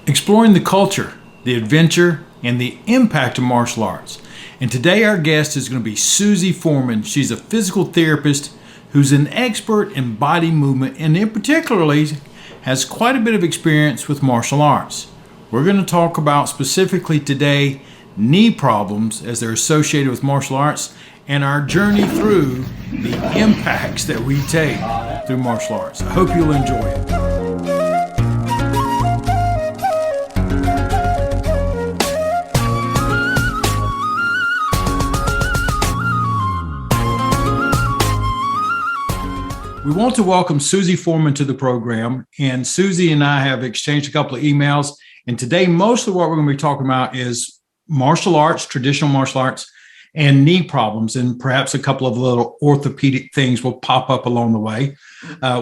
exploring the culture, the adventure, and the impact of martial arts. And today our guest is going to be Suzie Foreman. She's a physical therapist who's an expert in body movement and in particularly has quite a bit of experience with martial arts. We're going to talk about specifically today knee problems as they're associated with martial arts and our journey through the impacts that we take through martial arts. I hope you'll enjoy it. We want to welcome Suzie Foreman to the program, and Suzie and I have exchanged a couple of emails, and today most of what we're going to be talking about is martial arts, traditional martial arts, and knee problems, and perhaps a couple of little orthopedic things will pop up along the way.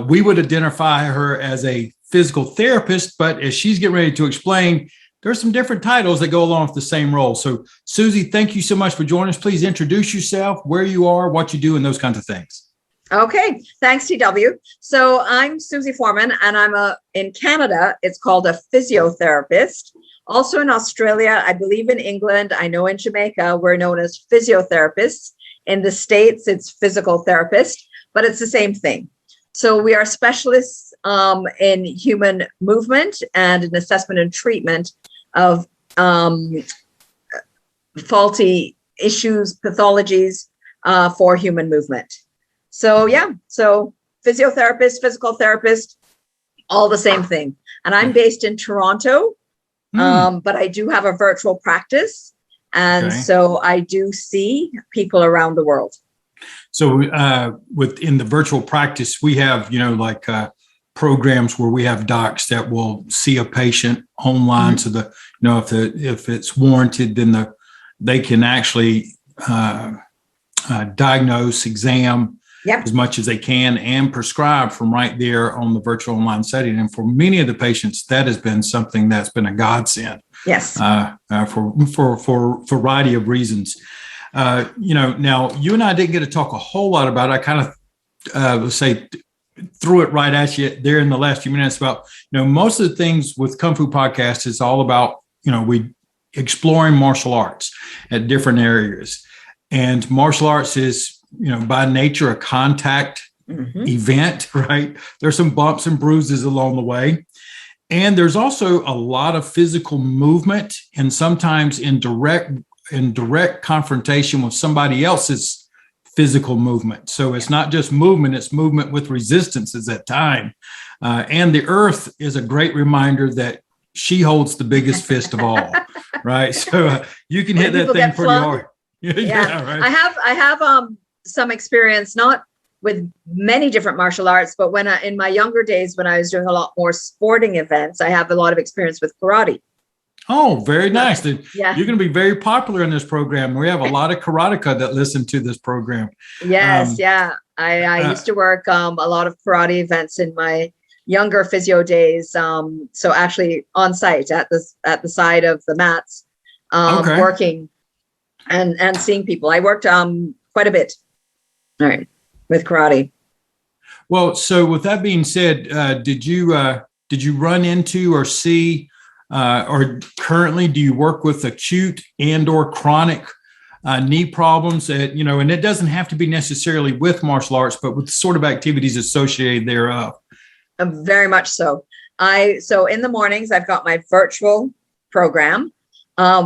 We would identify her as a physical therapist, but as she's getting ready to explain, there's some different titles that go along with the same role. So Suzie, thank you so much for joining us. Please introduce yourself, where you are, what you do, and those kinds of things. Okay, thanks, TW. So I'm Suzie Foreman, and in Canada, it's called a physiotherapist. Also in Australia, I believe in England, I know in Jamaica, we're known as physiotherapists. In the States, it's physical therapist, but it's the same thing. So we are specialists in human movement and in assessment and treatment of faulty issues, pathologies for human movement. So physiotherapist, physical therapist, all the same thing. And I'm based in Toronto, but I do have a virtual practice. And so I do see people around the world. So within the virtual practice, we have, programs where we have docs that will see a patient online. So if it's warranted, then they can actually diagnose, exam, as much as they can and prescribe from right there on the virtual online setting. And for many of the patients, that has been something that's been a godsend. Yes. For a variety of reasons. Now you and I didn't get to talk a whole lot about it. I kind of threw it right at you there in the last few minutes about, most of the things with Kung Fu Podcast is all about, we exploring martial arts at different areas. And martial arts is, by nature, a contact event, right? There's some bumps and bruises along the way. And there's also a lot of physical movement and sometimes in direct confrontation with somebody else's physical movement. So it's not just movement, it's movement with resistances at time. And the earth is a great reminder that she holds the biggest fist of all, right? So you can hit that thing pretty hard. Yeah, right. I have some experience, not with many different martial arts, but when in my younger days, when I was doing a lot more sporting events, I have a lot of experience with karate. Oh, very nice. Yeah. You're going to be very popular in this program. We have a lot of karateka that listen to this program. Yes, I used to work a lot of karate events in my younger physio days. So actually on site at the side of the mats, working and seeing people. I worked quite a bit. All right, with karate. Well, so with that being said, did you run into or see, or currently do you work with acute and or chronic knee problems? And it doesn't have to be necessarily with martial arts, but with the sort of activities associated thereof. Very much so. So in the mornings, I've got my virtual program,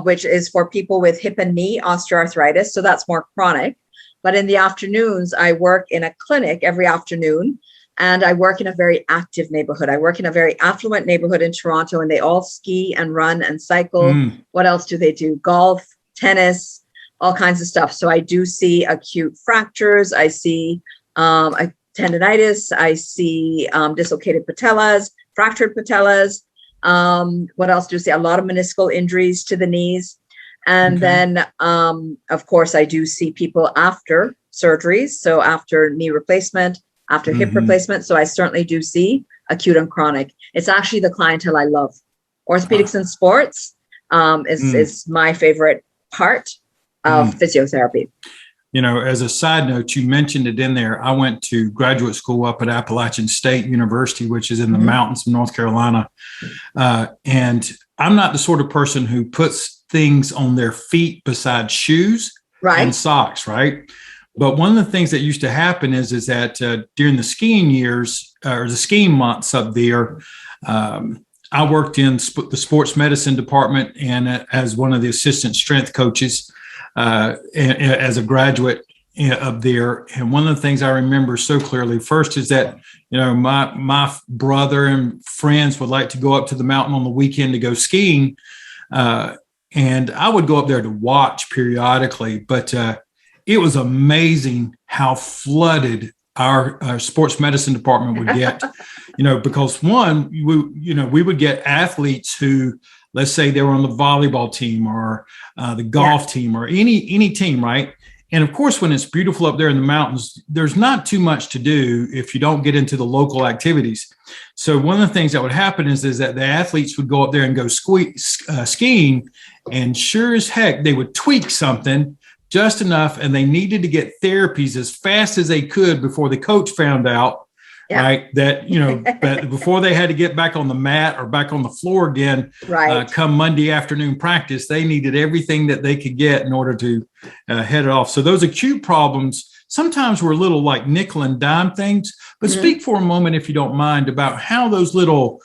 which is for people with hip and knee osteoarthritis. So that's more chronic. But in the afternoons, I work in a clinic every afternoon, and I work in a very active neighborhood. I work in a very affluent neighborhood in Toronto, and they all ski and run and cycle. What else do they do? Golf, tennis, all kinds of stuff. So I do see acute fractures. I see tendinitis. I see dislocated patellas, fractured patellas. What else do you see? A lot of meniscal injuries to the knees. And then, of course, I do see people after surgeries. So after knee replacement, after hip replacement. So I certainly do see acute and chronic. It's actually the clientele I love. Orthopedics and sports is my favorite part of physiotherapy. as a side note, you mentioned it in there. I went to graduate school up at Appalachian State University, which is in the mountains of North Carolina. And I'm not the sort of person who puts things on their feet besides shoes and socks, right? But one of the things that used to happen is that during the skiing years or the skiing months up there, I worked in the sports medicine department and as one of the assistant strength coaches as a graduate up there. And one of the things I remember so clearly first is that, my brother and friends would like to go up to the mountain on the weekend to go skiing. And I would go up there to watch periodically, but it was amazing how flooded our sports medicine department would get, because one, we would get athletes who, let's say they were on the volleyball team or the golf team or any team, right? And of course, when it's beautiful up there in the mountains, there's not too much to do if you don't get into the local activities. So one of the things that would happen is that the athletes would go up there and go skiing, and sure as heck, they would tweak something just enough, and they needed to get therapies as fast as they could before the coach found out, right? That, that before they had to get back on the mat or back on the floor again, come Monday afternoon practice, they needed everything that they could get in order to head it off. So those acute problems sometimes were little like nickel and dime things, but speak for a moment, if you don't mind, about how those little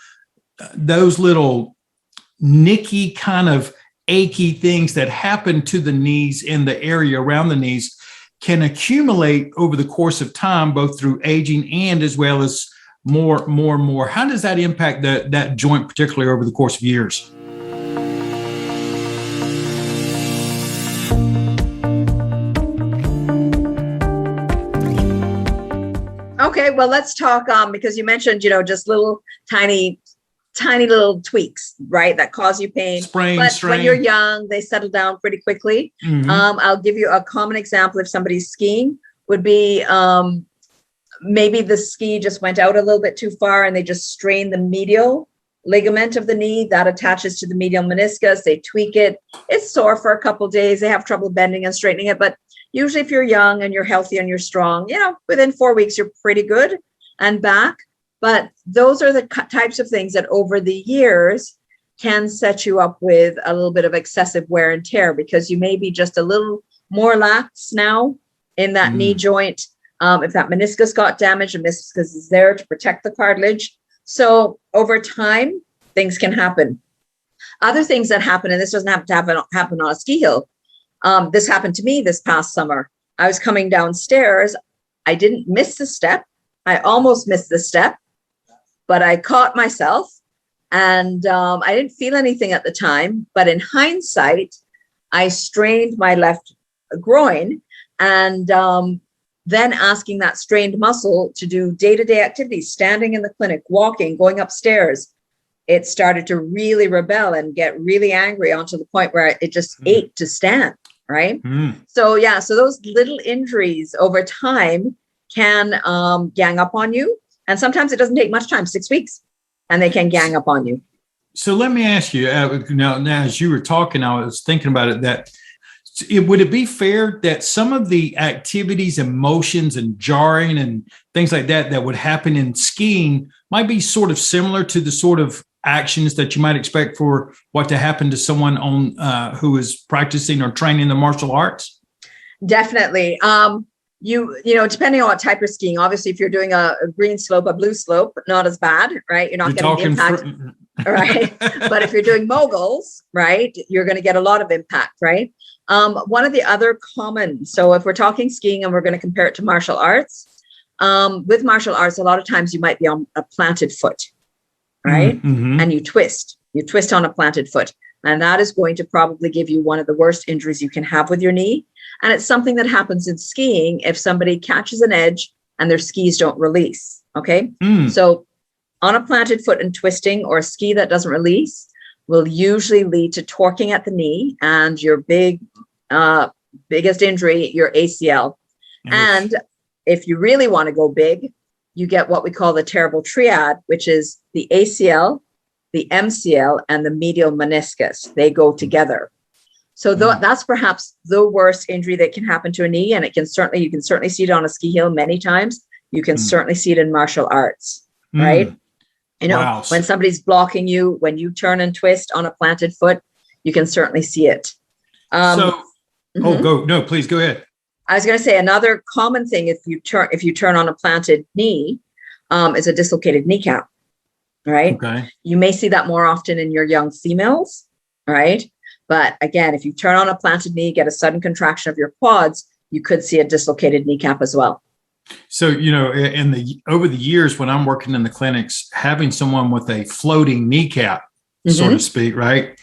nicky kind of achy things that happen to the knees in the area around the knees can accumulate over the course of time, both through aging and as well as more and more. How does that impact that joint, particularly over the course of years? Okay, well, let's talk because you mentioned, just little tiny little tweaks, right, that cause you pain. But when you're young, they settle down pretty quickly. I'll give you a common example. If somebody's skiing, would be maybe the ski just went out a little bit too far and they just strained the medial ligament of the knee that attaches to the medial meniscus. They tweak it. It's sore for a couple of days. They have trouble bending and straightening it. But usually if you're young and you're healthy and you're strong, within 4 weeks, you're pretty good and back. But those are the types of things that over the years can set you up with a little bit of excessive wear and tear, because you may be just a little more lax now in that knee joint. If that meniscus got damaged, the meniscus is there to protect the cartilage. So over time, things can happen. Other things that happen, and this doesn't have to happen on a ski hill. This happened to me this past summer. I was coming downstairs. I didn't miss the step. I almost missed the step, but I caught myself, and I didn't feel anything at the time. But in hindsight, I strained my left groin, and then asking that strained muscle to do day-to-day activities, standing in the clinic, walking, going upstairs, it started to really rebel and get really angry, onto the point where it just ached to stand, right? So those little injuries over time can gang up on you. And sometimes it doesn't take much time, 6 weeks, and they can gang up on you. So let me ask you, now as you were talking, I was thinking about it, would it be fair that some of the activities and motions and jarring and things like that would happen in skiing might be sort of similar to the sort of actions that you might expect for what to happen to someone who is practicing or training the martial arts? Definitely. Depending on what type of skiing, obviously, if you're doing a green slope, a blue slope, not as bad, right? You're not getting the impact, right? But if you're doing moguls, right, you're going to get a lot of impact, right? One of the other common, so if we're talking skiing and we're going to compare it to martial arts, with martial arts, a lot of times you might be on a planted foot, right? And you twist on a planted foot. And that is going to probably give you one of the worst injuries you can have with your knee. And it's something that happens in skiing if somebody catches an edge and their skis don't release. Okay. So on a planted foot and twisting, or a ski that doesn't release, will usually lead to torquing at the knee and your biggest injury, your ACL. And if you really want to go big, you get what we call the terrible triad, which is the ACL, the MCL, and the medial meniscus. They go together. So that's perhaps the worst injury that can happen to a knee. And you can certainly see it on a ski hill many times. You can certainly see it in martial arts, right? Wow. When somebody's blocking you, when you turn and twist on a planted foot, you can certainly see it. No, please go ahead. I was going to say another common thing if you turn on a planted knee is a dislocated kneecap, right? Okay. You may see that more often in your young females, right? But again, if you turn on a planted knee, get a sudden contraction of your quads, you could see a dislocated kneecap as well. So, over the years when I'm working in the clinics, having someone with a floating kneecap, so to speak, right,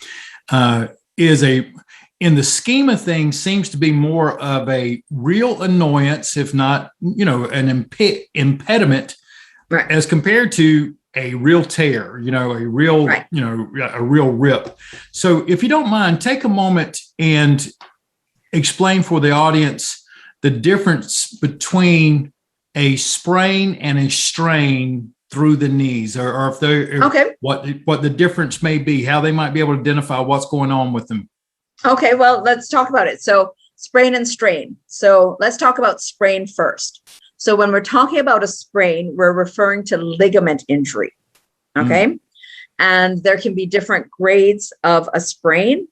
in the scheme of things, seems to be more of a real annoyance, if not, an impediment, right, as compared to a real tear, a real, right, a real rip. So if you don't mind, take a moment and explain for the audience the difference between a sprain and a strain through the knees, or if they're okay, what the difference may be, how they might be able to identify what's going on with them. Okay, well, let's talk about it. So sprain and strain. So let's talk about sprain first. So when we're talking about a sprain, we're referring to ligament injury. Okay. And there can be different grades of a sprain.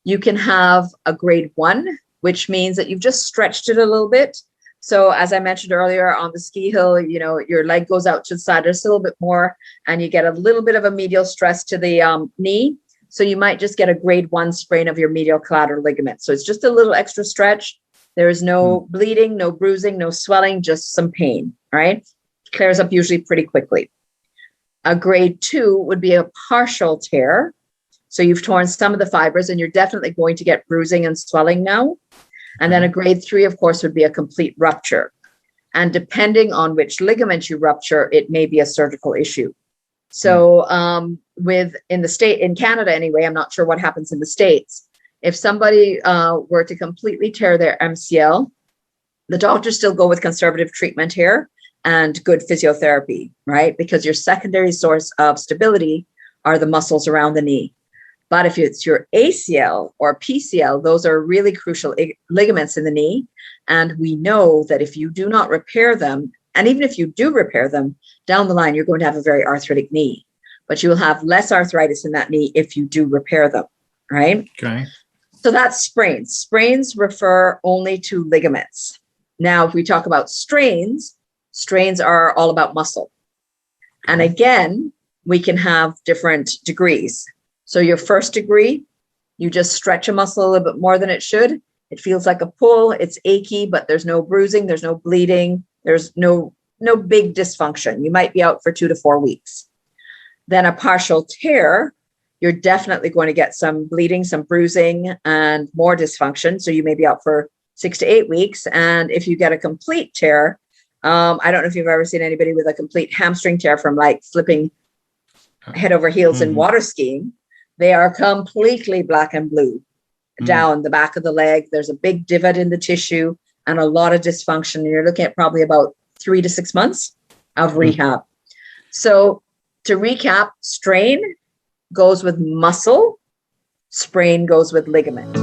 You can have a grade 1, which means that you've just stretched it a little bit. So as I mentioned earlier, on the ski hill, your leg goes out to the side just a little bit more, and you get a little bit of a medial stress to the knee. So you might just get a grade 1 sprain of your medial collateral ligament. So it's just a little extra stretch. There is no bleeding, no bruising, no swelling, just some pain, right? Clears up usually pretty quickly. A grade 2 would be a partial tear. So you've torn some of the fibers and you're definitely going to get bruising and swelling now. And then a grade 3, of course, would be a complete rupture. And depending on which ligament you rupture, it may be a surgical issue. So in Canada anyway, I'm not sure what happens in the States. If somebody were to completely tear their MCL, the doctors still go with conservative treatment here and good physiotherapy, right? Because your secondary source of stability are the muscles around the knee. But if it's your ACL or PCL, those are really crucial ligaments in the knee. And we know that if you do not repair them, and even if you do repair them, down the line, you're going to have a very arthritic knee. But you will have less arthritis in that knee if you do repair them, right? Okay. So that's sprains. Sprains refer only to ligaments. Now, if we talk about strains are all about muscle. And again, we can have different degrees. So your first degree, you just stretch a muscle a little bit more than it should. It feels like a pull. It's achy, but there's no bruising. There's no bleeding. There's no big dysfunction. You might be out for 2 to 4 weeks. Then a partial tear, you're definitely going to get some bleeding, some bruising, and more dysfunction. So you may be out for 6 to 8 weeks. And if you get a complete tear, I don't know if you've ever seen anybody with a complete hamstring tear from like flipping head over heels in water skiing. They are completely black and blue down the back of the leg. There's a big divot in the tissue and a lot of dysfunction. And you're looking at probably about 3 to 6 months of rehab. So to recap, strain goes with muscle, sprain goes with ligament.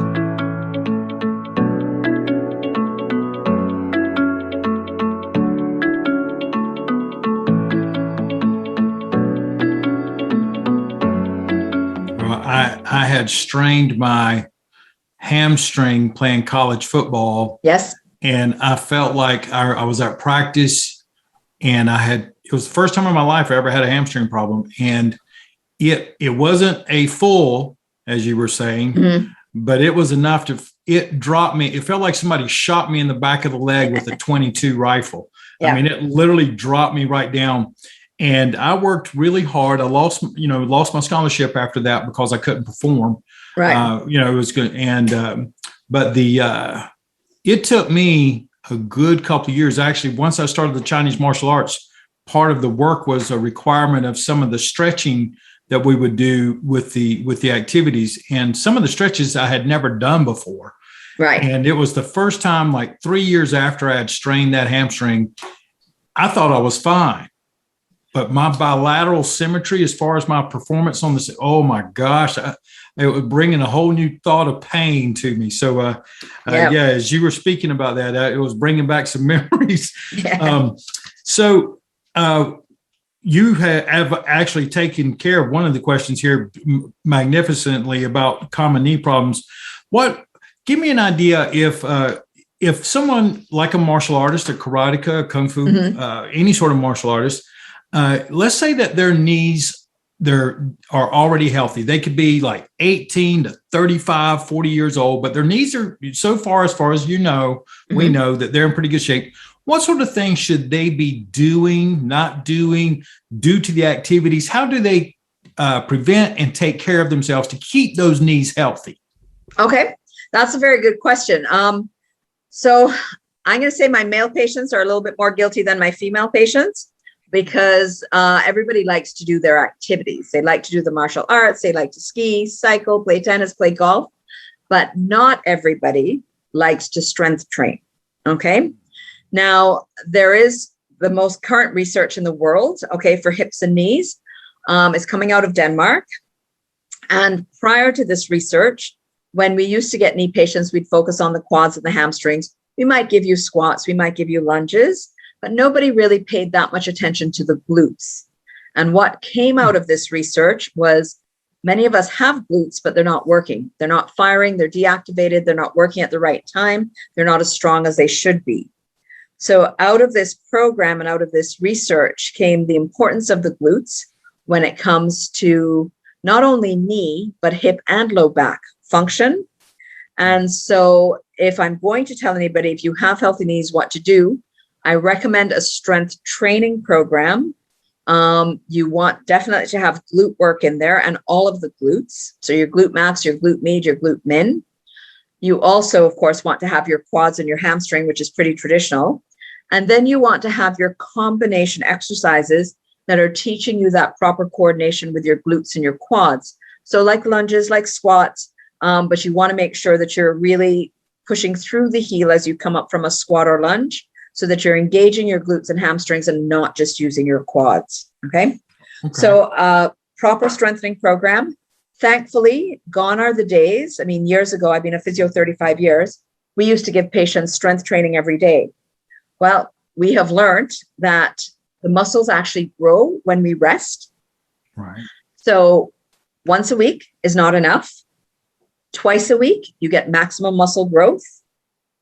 I had strained my hamstring playing college football. Yes. And I felt like I was at practice and it was the first time in my life I ever had a hamstring problem. And it wasn't a full, as you were saying, but it was enough it dropped me. It felt like somebody shot me in the back of the leg with a 22 rifle. Yeah. I mean, it literally dropped me right down. And I worked really hard. I lost my scholarship after that because I couldn't perform. Right. It was good. And, but it took me a good couple of years. Actually, once I started the Chinese martial arts, part of the work was a requirement of some of the stretching that we would do with the activities. And some of the stretches I had never done before. Right. And it was the first time, like 3 years after I had strained that hamstring, I thought I was fine. but my bilateral symmetry, as far as my performance on this, oh my gosh, it was bringing a whole new thought of pain to me. So, yeah, as you were speaking about that, it was bringing back some memories. Yeah. So, you have actually taken care of one of the questions here magnificently about common knee problems. Give me an idea if someone like a martial artist, a karateka, kung fu, any sort of martial artist, let's say that their knees are already healthy. They could be like 18 to 35, 40 years old, but their knees are so far as you know, we know that they're in pretty good shape. What sort of things should they be doing, not doing, due to the activities? How do they prevent and take care of themselves to keep those knees healthy? Okay, that's a very good question. So I'm going to say my male patients are a little bit more guilty than my female patients because everybody likes to do their activities. They like to do the martial arts. They like to ski, cycle, play tennis, play golf, but not everybody likes to strength train. Okay. Now, there is the most current research in the world, okay, for hips and knees. It's coming out of Denmark. And prior to this research, when we used to get knee patients, we'd focus on the quads and the hamstrings. We might give you squats, we might give you lunges, but nobody really paid that much attention to the glutes. And what came out of this research was many of us have glutes, but they're not working. They're not firing, they're deactivated, they're not working at the right time, they're not as strong as they should be. So out of this program and out of this research came the importance of the glutes when it comes to not only knee, but hip and low back function. And so if I'm going to tell anybody, if you have healthy knees, what to do, I recommend a strength training program. You want definitely to have glute work in there and all of the glutes. So your glute max, your glute med, your glute min. You also, of course, want to have your quads and your hamstring, which is pretty traditional. And then you want to have your combination exercises that are teaching you that proper coordination with your glutes and your quads. So like lunges, like squats, but you want to make sure that you're really pushing through the heel as you come up from a squat or lunge so that you're engaging your glutes and hamstrings and not just using your quads. Okay. So proper strengthening program. Thankfully, gone are the days. I mean, years ago, I've been a physio 35 years. We used to give patients strength training every day. Well, we have learned that the muscles actually grow when we rest. Right. So once a week is not enough. Twice a week, you get maximum muscle growth.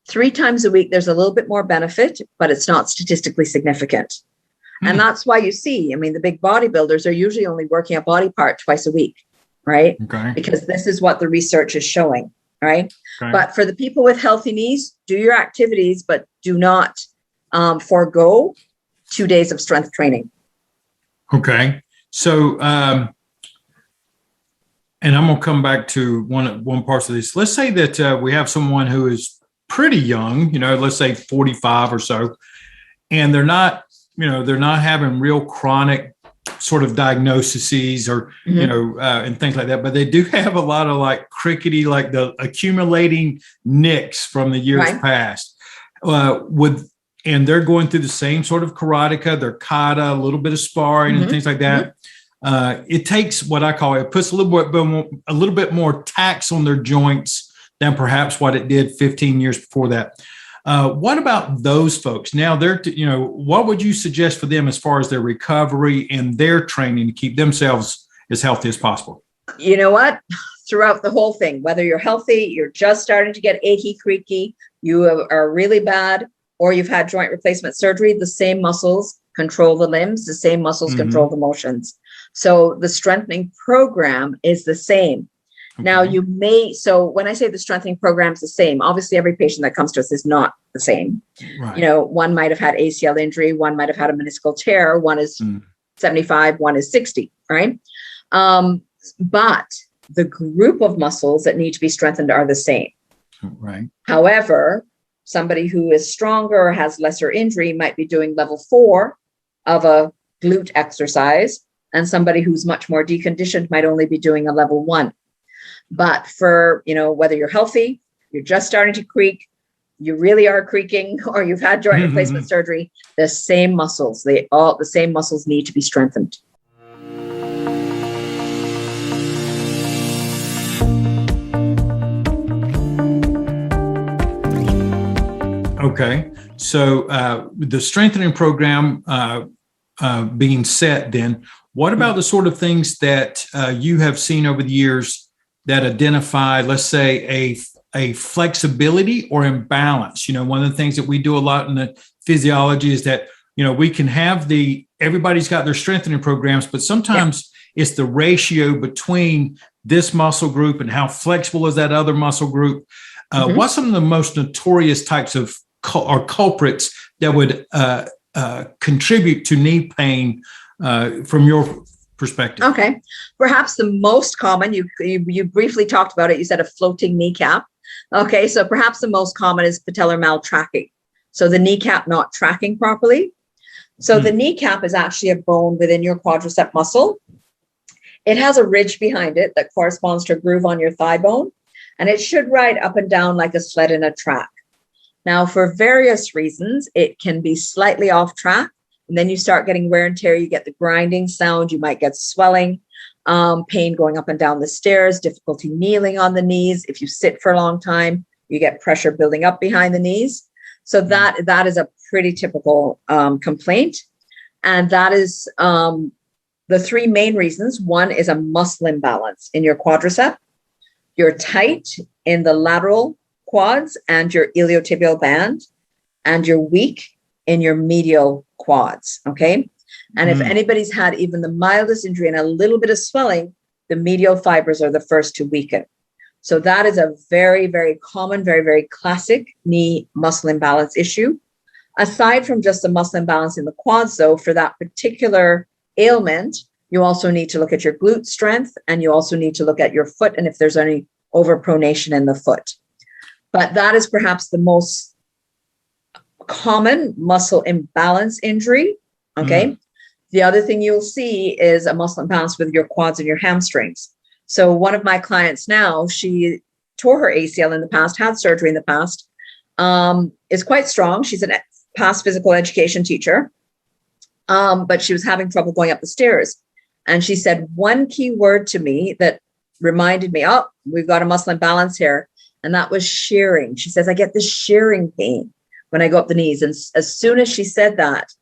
3 times a week, there's a little bit more benefit, but it's not statistically significant. And that's why you see, I mean, the big bodybuilders are usually only working a body part twice a week, right? Okay. Because this is what the research is showing, right? Okay. But for the people with healthy knees, do your activities, but do not forego 2 days of strength training. Okay. So, and I'm going to come back to one part of this. Let's say that we have someone who is pretty young, let's say 45 or so, and they're not having real chronic sort of diagnoses or, and things like that, but they do have a lot of like crickety, like the accumulating nicks from the years past and they're going through the same sort of karateka, their kata, a little bit of sparring and things like that. It takes what I call, it puts a little bit more tax on their joints than perhaps what it did 15 years before that. What about those folks? Now what would you suggest for them as far as their recovery and their training to keep themselves as healthy as possible? You know what? Throughout the whole thing, whether you're healthy, you're just starting to get achy, creaky, you are really bad, or you've had joint replacement surgery, the same muscles control the limbs, the same muscles control the motions. So the strengthening program is the same. Okay. Now so when I say the strengthening program is the same, obviously every patient that comes to us is not the same. Right. One might have had ACL injury, one might have had a meniscal tear, one is 75, one is 60, right? But the group of muscles that need to be strengthened are the same. Right. However, somebody who is stronger or has lesser injury might be doing level 4 of a glute exercise, and somebody who's much more deconditioned might only be doing a level 1. But for, whether you're healthy, you're just starting to creak, you really are creaking or you've had joint replacement surgery, the same muscles need to be strengthened. Okay. So the strengthening program being set, then what about the sort of things that you have seen over the years that identify, let's say, a flexibility or imbalance? One of the things that we do a lot in the physiology is that, we can have everybody's got their strengthening programs, but sometimes it's the ratio between this muscle group and how flexible is that other muscle group. What's some of the most notorious types of or culprits that would contribute to knee pain from your perspective? Okay. Perhaps the most common, you briefly talked about it. You said a floating kneecap. Okay. So perhaps the most common is patellar maltracking. So the kneecap not tracking properly. So the kneecap is actually a bone within your quadricep muscle. It has a ridge behind it that corresponds to a groove on your thigh bone, and it should ride up and down like a sled in a track. Now, for various reasons, it can be slightly off track, and then you start getting wear and tear. You get the grinding sound. You might get swelling, pain going up and down the stairs, difficulty kneeling on the knees. If you sit for a long time, you get pressure building up behind the knees. So that is a pretty typical complaint. And that is the three main reasons. One is a muscle imbalance in your quadricep. You're tight in the lateral quads and your iliotibial band, and you're weak in your medial quads. Okay. And if anybody's had even the mildest injury and a little bit of swelling, the medial fibers are the first to weaken. So that is a very, very common, very, very classic knee muscle imbalance issue. Aside from just the muscle imbalance in the quads, though, for that particular ailment, you also need to look at your glute strength, and you also need to look at your foot and if there's any overpronation in the foot. But that is perhaps the most common muscle imbalance injury. Okay. The other thing you'll see is a muscle imbalance with your quads and your hamstrings. So one of my clients now, she tore her ACL in the past, had surgery in the past, is quite strong. She's a past physical education teacher, but she was having trouble going up the stairs. And she said one key word to me that reminded me, oh, we've got a muscle imbalance here. And that was shearing. She says, I get this shearing pain when I go up the knees. And as soon as she said that,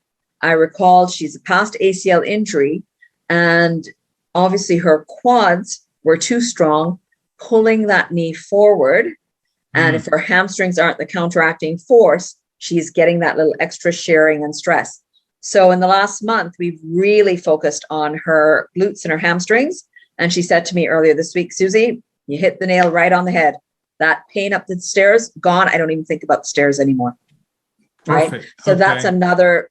I recalled she's a past ACL injury. And obviously her quads were too strong, pulling that knee forward. And if her hamstrings aren't the counteracting force, she's getting that little extra shearing and stress. So in the last month, we've really focused on her glutes and her hamstrings. And she said to me earlier this week, Suzie, you hit the nail right on the head. That pain up the stairs, gone. I don't even think about the stairs anymore. Perfect. Right. So that's another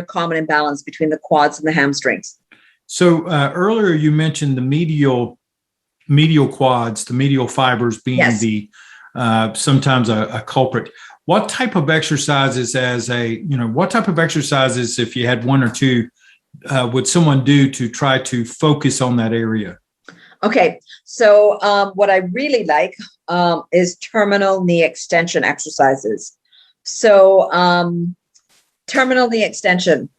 common imbalance between the quads and the hamstrings. So earlier you mentioned the medial quads, the medial fibers being the sometimes a culprit. What type of exercises if you had one or two, would someone do to try to focus on that area? Okay. So what I really like is terminal knee extension exercises. So terminal knee extension.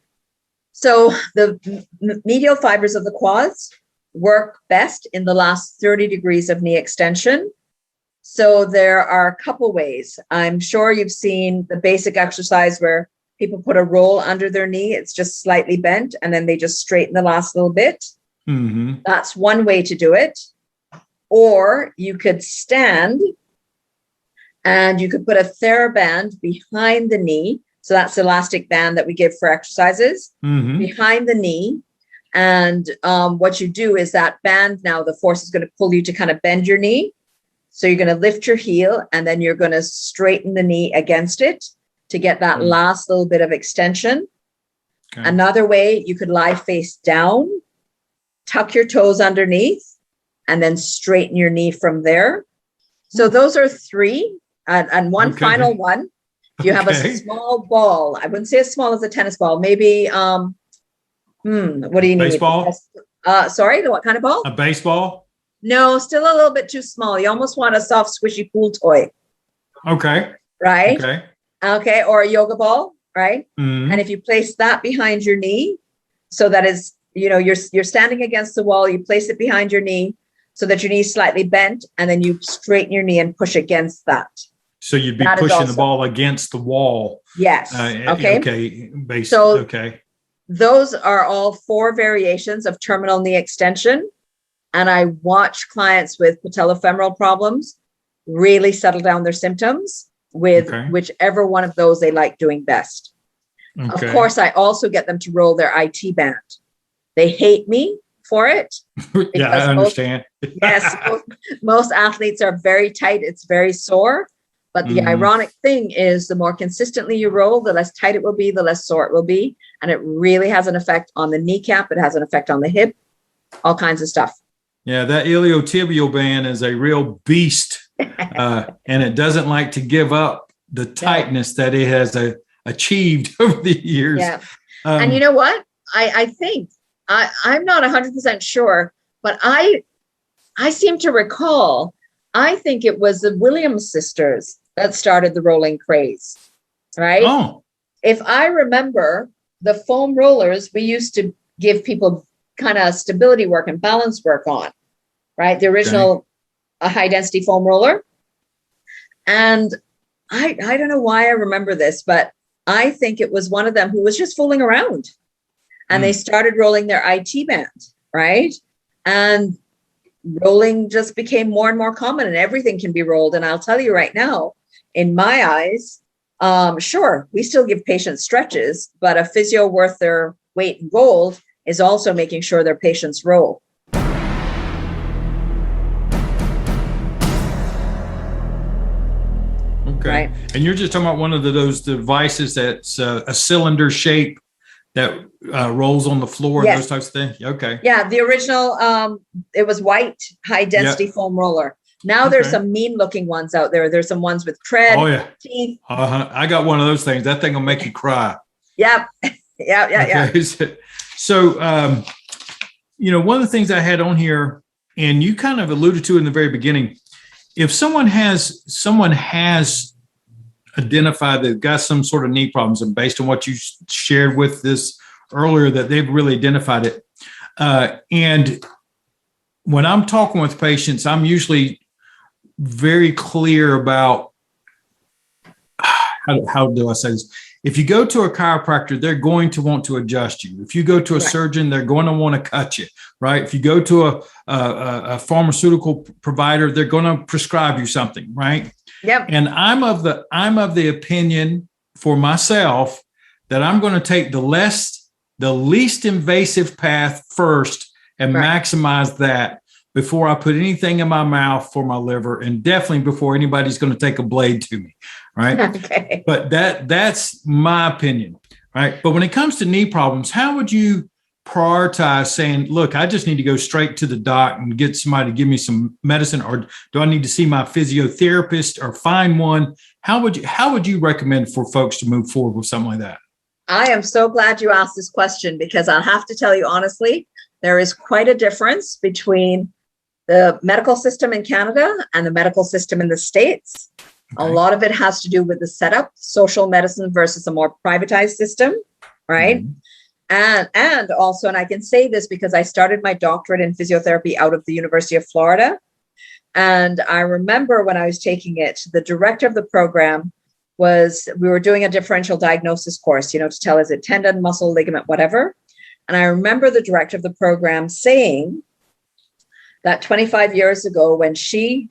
So the medial fibers of the quads work best in the last 30 degrees of knee extension. So there are a couple ways. I'm sure you've seen the basic exercise where people put a roll under their knee. It's just slightly bent, and then they just straighten the last little bit. That's one way to do it. Or you could stand and you could put a TheraBand behind the knee. So that's the elastic band that we give for exercises behind the knee. And what you do is that band, now the force is going to pull you to kind of bend your knee. So you're going to lift your heel, and then you're going to straighten the knee against it to get that last little bit of extension. Okay. Another way, you could lie face down, tuck your toes underneath, and then straighten your knee from there. So those are three. And one final one. If you have a small ball, I wouldn't say as small as a tennis ball, maybe, what do you need? Baseball? Sorry, what kind of ball? A baseball? No, still a little bit too small. You almost want a soft, squishy pool toy. Okay. right? Okay. Okay, or a yoga ball, right? Mhm. And if you place that behind your knee, so that is, you're standing against the wall, you place it behind your knee so that your knee is slightly bent, and then you straighten your knee and push against that. So you'd be That is pushing the also, ball against the wall. yes. Okay. Okay. So Okay. those are all 4 variations of terminal knee extension. And I watch clients with patellofemoral problems really settle down their symptoms with Okay. whichever one of those they like doing best. Of Okay. course, I also get them to roll their IT band. They hate me for it. Yeah, I understand. Yes, most athletes are very tight. It's very sore. But the ironic thing is, the more consistently you roll, the less tight it will be, the less sore it will be. And it really has an effect on the kneecap. It has an effect on the hip, all kinds of stuff. Yeah, that iliotibial band is a real beast, and it doesn't like to give up the tightness that it has achieved over the years. Yeah. And you know what? I think, I'm not 100% sure, but I seem to recall, I think it was the Williams sisters that started the rolling craze, right? Oh. If I remember, the foam rollers we used to give people kind of stability work and balance work on, right? The original high density foam roller. And I don't know why I remember this, but I think it was one of them who was just fooling around, and they started rolling their IT band, right? And rolling just became more and more common, and everything can be rolled. And I'll tell you right now, in my eyes, sure, we still give patients stretches, but a physio worth their weight in gold is also making sure their patients roll. Okay. Right. And you're just talking about one of those devices that's a cylinder shape that rolls on the floor, and those types of things. Okay. Yeah. The original, it was white, high density foam roller. Now there's some mean looking ones out there. There's some ones with tread, teeth. I got one of those things. That thing will make you cry. Yep. Yeah. So, one of the things I had on here, and you kind of alluded to in the very beginning, if someone has identified they've got some sort of knee problems, and based on what you shared with this earlier, that they've really identified it. And when I'm talking with patients, I'm usually very clear about how do I say this? If you go to a chiropractor, they're going to want to adjust you. If you go to a surgeon, they're going to want to cut you, right? If you go to a pharmaceutical provider, they're going to prescribe you something, right? Yep. And I'm of the opinion for myself that I'm going to take the least invasive path first and maximize that before I put anything in my mouth for my liver, and definitely before anybody's going to take a blade to me, right? Okay. But that's my opinion, right? But when it comes to knee problems, how would you prioritize saying, look, I just need to go straight to the doc and get somebody to give me some medicine, or do I need to see my physiotherapist or find one? How would you recommend for folks to move forward with something like that? I am so glad you asked this question, because I'll have to tell you honestly, there is quite a difference between the medical system in Canada and the medical system in the States. Okay. A lot of it has to do with the setup, social medicine versus a more privatized system, right? Mm-hmm. And also, and I can say this because I started my doctorate in physiotherapy out of the University of Florida. And I remember when I was taking it, the director of the program we were doing a differential diagnosis course, to tell, is it tendon, muscle, ligament, whatever. And I remember the director of the program saying that 25 years ago, when she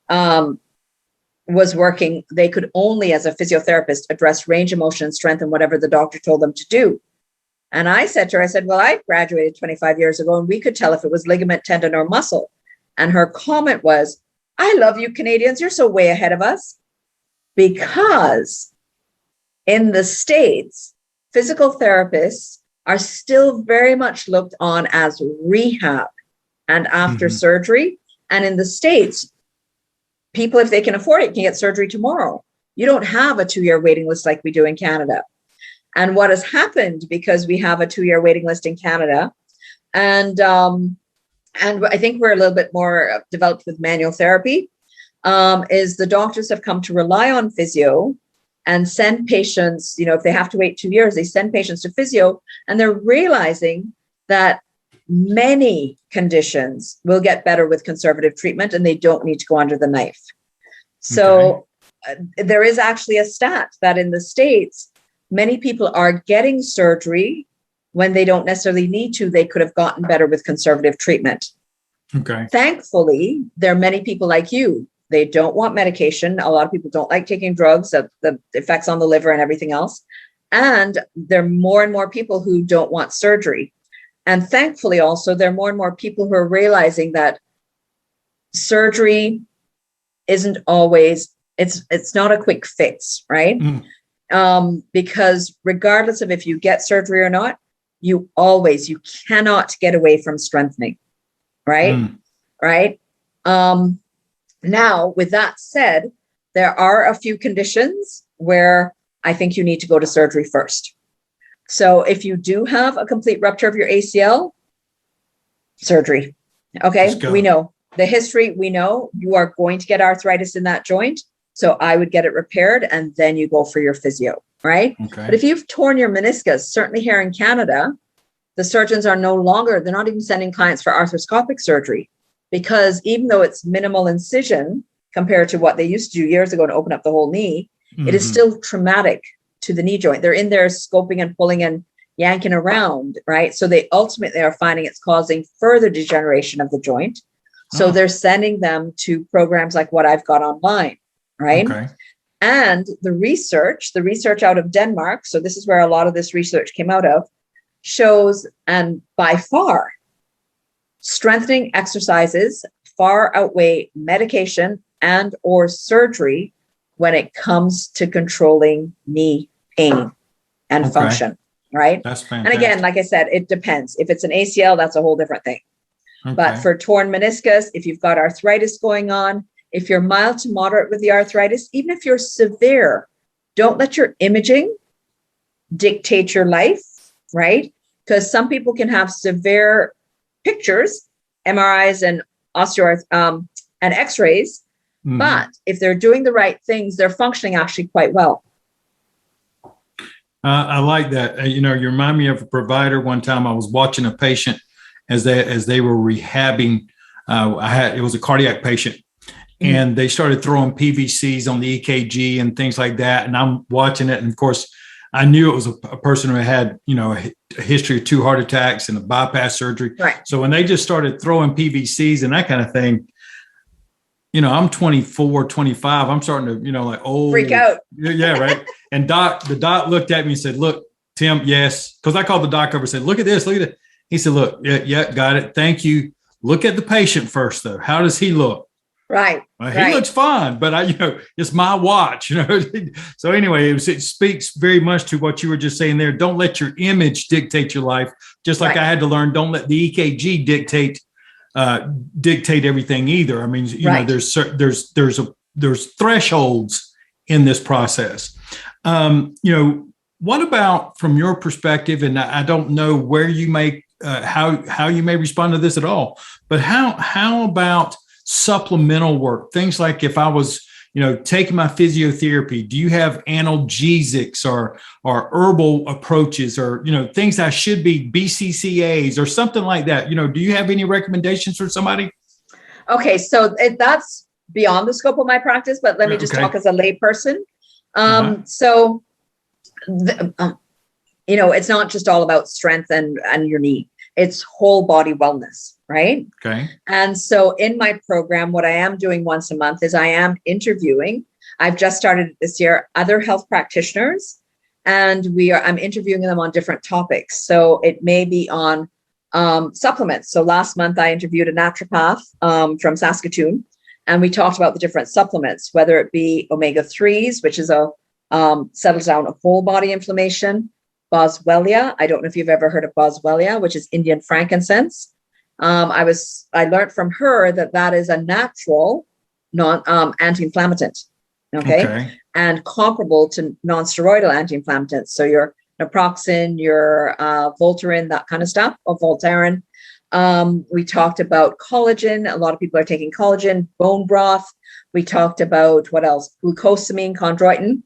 was working, they could only, as a physiotherapist, address range of motion and strength and whatever the doctor told them to do. And I said to her, well, I graduated 25 years ago, and we could tell if it was ligament, tendon, or muscle. And her comment was, I love you Canadians. You're so way ahead of us. Because in the States, physical therapists are still very much looked on as rehab and after surgery. And in the States, people, if they can afford it, can get surgery tomorrow. You don't have a 2-year waiting list like we do in Canada. And what has happened, because we have a 2-year waiting list in Canada, and I think we're a little bit more developed with manual therapy, is the doctors have come to rely on physio and send patients, if they have to wait 2 years, they send patients to physio, and they're realizing that many conditions will get better with conservative treatment and they don't need to go under the knife. So there is actually a stat that in the States, many people are getting surgery when they don't necessarily need to. They could have gotten better with conservative treatment. Okay. Thankfully, there are many people like you. They don't want medication. A lot of people don't like taking drugs, the effects on the liver and everything else. And there are more and more people who don't want surgery. And thankfully, also, there are more and more people who are realizing that surgery isn't always, it's not a quick fix, right? Because regardless of if you get surgery or not, you cannot get away from strengthening, right? Right. Now, with that said, there are a few conditions where I think you need to go to surgery first. So if you do have a complete rupture of your ACL, surgery. Okay. We know the history. We know you are going to get arthritis in that joint. So I would get it repaired and then you go for your physio, right? Okay. But if you've torn your meniscus, certainly here in Canada, the surgeons are they're not even sending clients for arthroscopic surgery, because even though it's minimal incision compared to what they used to do years ago to open up the whole knee, it is still traumatic to the knee joint. They're in there scoping and pulling and yanking around, right? So they ultimately are finding it's causing further degeneration of the joint. So they're sending them to programs like what I've got online, right? Okay. And the research out of Denmark, so this is where a lot of this research came out of, shows, and by far, strengthening exercises far outweigh medication and or surgery when it comes to controlling knee pain and function, right? That's fantastic. And again, like I said, it depends. If it's an ACL, that's a whole different thing. But for torn meniscus, if you've got arthritis going on, if you're mild to moderate with the arthritis, even if you're severe, don't let your imaging dictate your life, right? Because some people can have severe pictures, MRIs and and X-rays, but if they're doing the right things, they're functioning actually quite well. I like that. You remind me of a provider. One time I was watching a patient as they were rehabbing. It was a cardiac patient, and they started throwing PVCs on the EKG and things like that. And I'm watching it, and of course, I knew it was a person who had a history of 2 heart attacks and a bypass surgery. Right. So when they just started throwing PVCs and that kind of thing, I'm 24, 25. I'm starting to, like, oh, freak out. Yeah, right. And the doc looked at me and said, "Look, Tim, yes." Because I called the doc over and said, "Look at this, look at it." He said, "Look, yeah, got it. Thank you. Look at the patient first, though. How does he look?" Right. He looks fine, but it's my watch, So anyway, it speaks very much to what you were just saying there. Don't let your image dictate your life. Just like I had to learn, don't let the EKG dictate everything either. I mean, there's thresholds in this process. What about from your perspective? And I don't know where you may how you may respond to this at all, but how about supplemental work? Things like if I was, taking my physiotherapy, do you have analgesics or herbal approaches or, things I should be BCCAs or something like that? Do you have any recommendations for somebody? Okay. So that's beyond the scope of my practice, but let me just talk as a lay person. So, it's not just all about strength and your knee. It's whole body wellness, right? Okay. And so in my program, what I am doing once a month is I am interviewing. I've just started this year, other health practitioners, and I'm interviewing them on different topics. So it may be on supplements. So last month I interviewed a naturopath from Saskatoon, and we talked about the different supplements, whether it be omega-3s, which is settles down a whole body inflammation. Boswellia. I don't know if you've ever heard of Boswellia, which is Indian frankincense. I learned from her that is a natural anti-inflammatory, okay? And comparable to non-steroidal anti-inflammatories. So your naproxen, your Voltaren, that kind of stuff, or Voltaren. We talked about collagen. A lot of people are taking collagen, bone broth. We talked about what else? Glucosamine, chondroitin.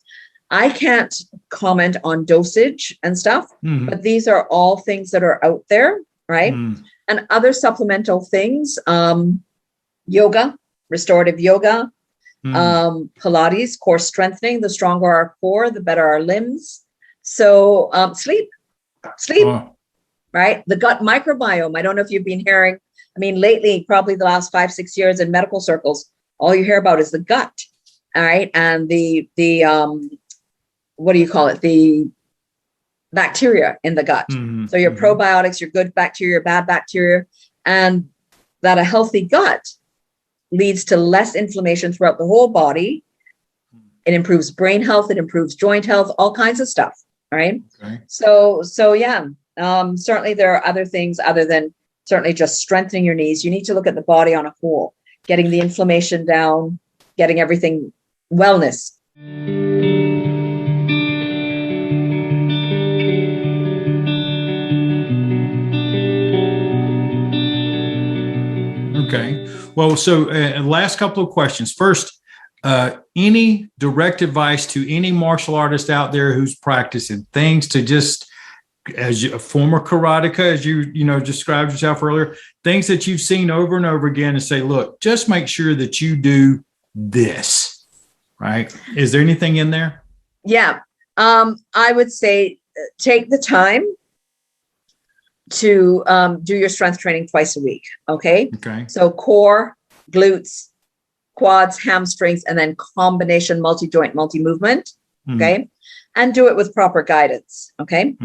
I can't comment on dosage and stuff, but these are all things that are out there, right? And other supplemental things, yoga, restorative yoga, Pilates, core strengthening. The stronger our core, the better our limbs. So sleep, right? The gut microbiome. I don't know if you've been hearing, I mean, lately, probably the last 5-6 years in medical circles, all you hear about is the gut, all right? And the what do you call it? The bacteria in the gut. So your probiotics, your good bacteria, your bad bacteria, and that a healthy gut leads to less inflammation throughout the whole body. It improves brain health. It improves joint health, all kinds of stuff, right? Okay. So yeah, certainly there are other things other than certainly just strengthening your knees. You need to look at the body on a whole, getting the inflammation down, getting everything wellness. Okay. Well, so last couple of questions. First, any direct advice to any martial artist out there who's practicing things to just, as a former karateka, as you described yourself earlier, things that you've seen over and over again and say, look, just make sure that you do this, right? Is there anything in there? Yeah. I would say take the time to do your strength training twice a week. Okay. So core, glutes, quads, hamstrings, and then combination multi-joint, multi-movement. Okay. And do it with proper guidance. Okay.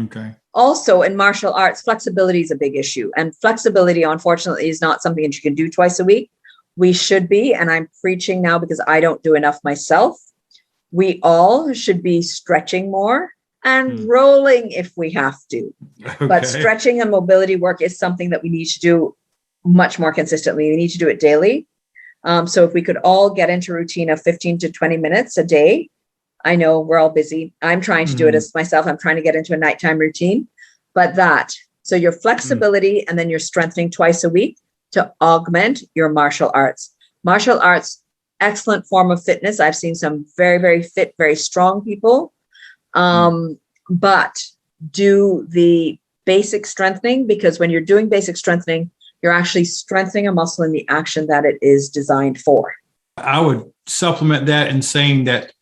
Also in martial arts, flexibility is a big issue. And flexibility, unfortunately, is not something that you can do twice a week. We should be, and I'm preaching now because I don't do enough myself. We all should be stretching more and rolling if we have to. But stretching and mobility work is something that we need to do much more consistently. We need to do it daily. So if we could all get into a routine of 15 to 20 minutes a day, I know we're all busy. I'm trying to do it as myself. I'm trying to get into a nighttime routine, so your flexibility and then you're strengthening twice a week to augment your martial arts. Martial arts, excellent form of fitness. I've seen some very, very fit, very strong people. But do the basic strengthening, because when you're doing basic strengthening, you're actually strengthening a muscle in the action that it is designed for. I would supplement that in saying that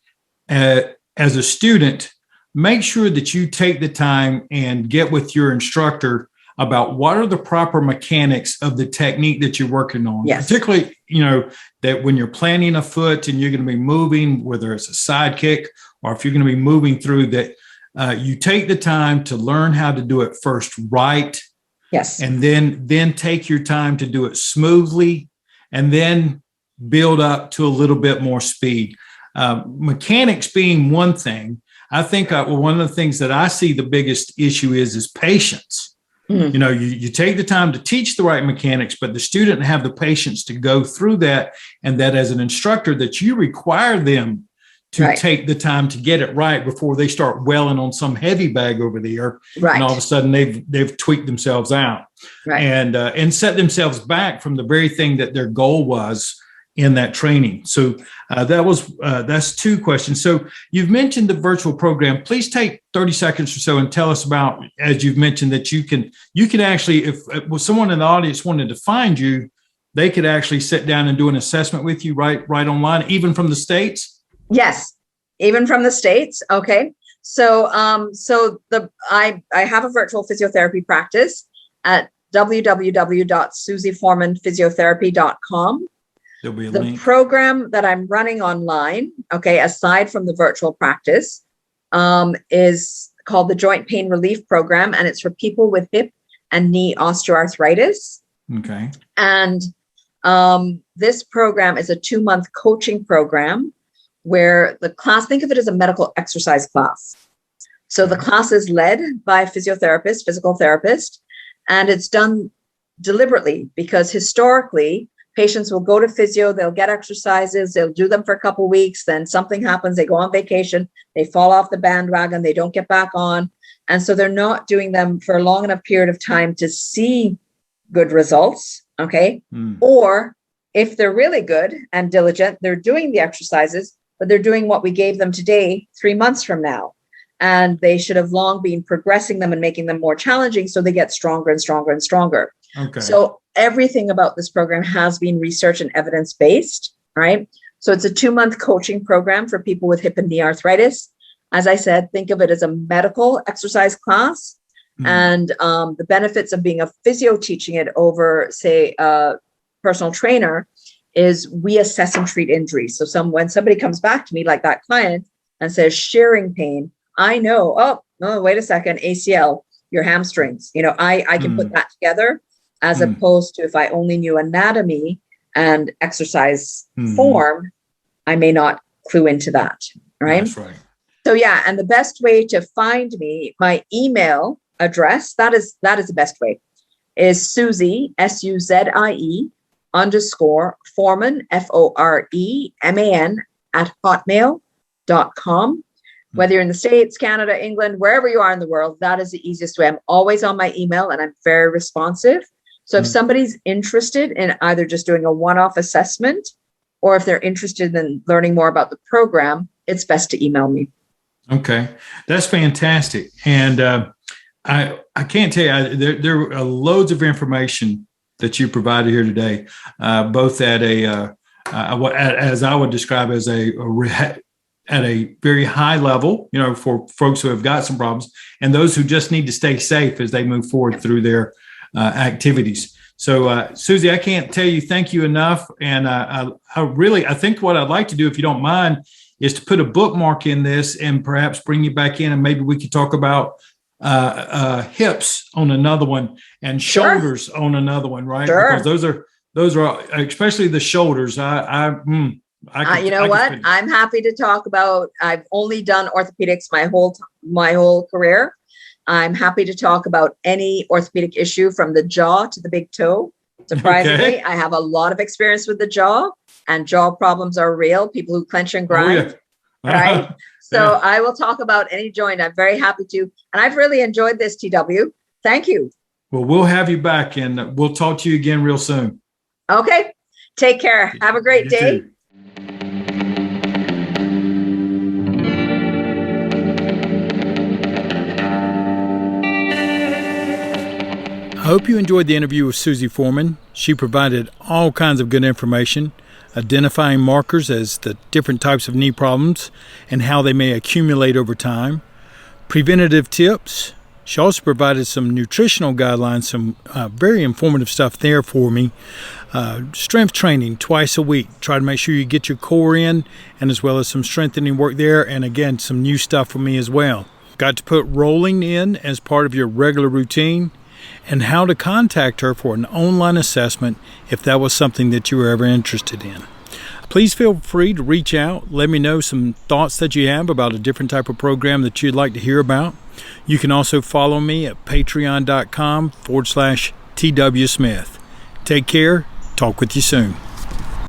as a student, make sure that you take the time and get with your instructor about what are the proper mechanics of the technique that you're working on. Particularly, that when you're planting a foot and you're going to be moving, whether it's a side kick or if you're going to be moving through that, you take the time to learn how to do it first right. And then take your time to do it smoothly and then build up to a little bit more speed. Mechanics being one thing, I think one of the things that I see the biggest issue is patience. You take the time to teach the right mechanics, but the student have the patience to go through that, and that as an instructor that you require them to take the time to get it right before they start welling on some heavy bag over there. And all of a sudden they've tweaked themselves out and set themselves back from the very thing that their goal was in that training. So that's two questions. So you've mentioned the virtual program. Please take 30 seconds or so and tell us about, as you've mentioned, that you can actually, if someone in the audience wanted to find you, they could actually sit down and do an assessment with you right online, even from the States. Yes, even from the States. Okay. So I have a virtual physiotherapy practice at www.susieforemanphysiotherapy.com. There'll be a the link. Program that I'm running online, aside from the virtual practice, is called the Joint Pain Relief Program, and it's for people with hip and knee osteoarthritis. Okay. And this program is a 2-month coaching program where the class, think of it as a medical exercise class. So the class is led by a physiotherapist, physical therapist, and it's done deliberately because historically patients will go to physio, they'll get exercises, they'll do them for a couple of weeks, then something happens, they go on vacation, they fall off the bandwagon, they don't get back on. And so they're not doing them for a long enough period of time to see good results. Okay. Or if they're really good and diligent, they're doing the exercises, but they're doing what we gave them today 3 months from now. And they should have long been progressing them and making them more challenging so they get stronger and stronger and stronger. Okay. So everything about this program has been research and evidence-based, right? So it's a 2-month coaching program for people with hip and knee arthritis. As I said, think of it as a medical exercise class. And the benefits of being a physio teaching it over, say, a personal trainer is we assess and treat injuries. So when somebody comes back to me like that client and says shearing pain, I know, oh, no, wait a second, ACL, your hamstrings. I can put that together as opposed to if I only knew anatomy and exercise form, I may not clue into that. Right. That's right. So yeah. And the best way to find me, my email address, that is the best way, is Suzie, SUZIE _Foreman, FOREMAN @hotmail.com. Whether you're in the States, Canada, England, wherever you are in the world, that is the easiest way. I'm always on my email and I'm very responsive. So if somebody's interested in either just doing a one-off assessment or if they're interested in learning more about the program, it's best to email me. Okay. That's fantastic. And I can't tell you, there are loads of information that you provided here today, both at as I would describe as at a very high level, for folks who have got some problems and those who just need to stay safe as they move forward through their activities. So, Suzie, I can't tell you thank you enough. And I think what I'd like to do, if you don't mind, is to put a bookmark in this and perhaps bring you back in and maybe we could talk about hips on another one and shoulders on another one, right? Sure. Because those are especially the shoulders. I'm happy to talk about. I've only done orthopedics my whole career. I'm happy to talk about any orthopedic issue from the jaw to the big toe. Surprisingly, I have a lot of experience with the jaw, and jaw problems are real. People who clench and grind, right? So I will talk about any joint. I'm very happy to. And I've really enjoyed this, TW. Thank you. Well, we'll have you back and we'll talk to you again real soon. Okay. Take care. Have a great day. Too. I hope you enjoyed the interview with Suzie Foreman. She provided all kinds of good information, identifying markers as the different types of knee problems and how they may accumulate over time, preventative tips. She also provided some nutritional guidelines, some very informative stuff there for me. Strength training twice a week. Try to make sure you get your core in, and as well as some strengthening work there, and again, some new stuff for me as well. Got to put rolling in as part of your regular routine, and how to contact her for an online assessment if that was something that you were ever interested in. Please feel free to reach out. Let me know some thoughts that you have about a different type of program that you'd like to hear about. You can also follow me at patreon.com/TW Smith. Take care. Talk with you soon.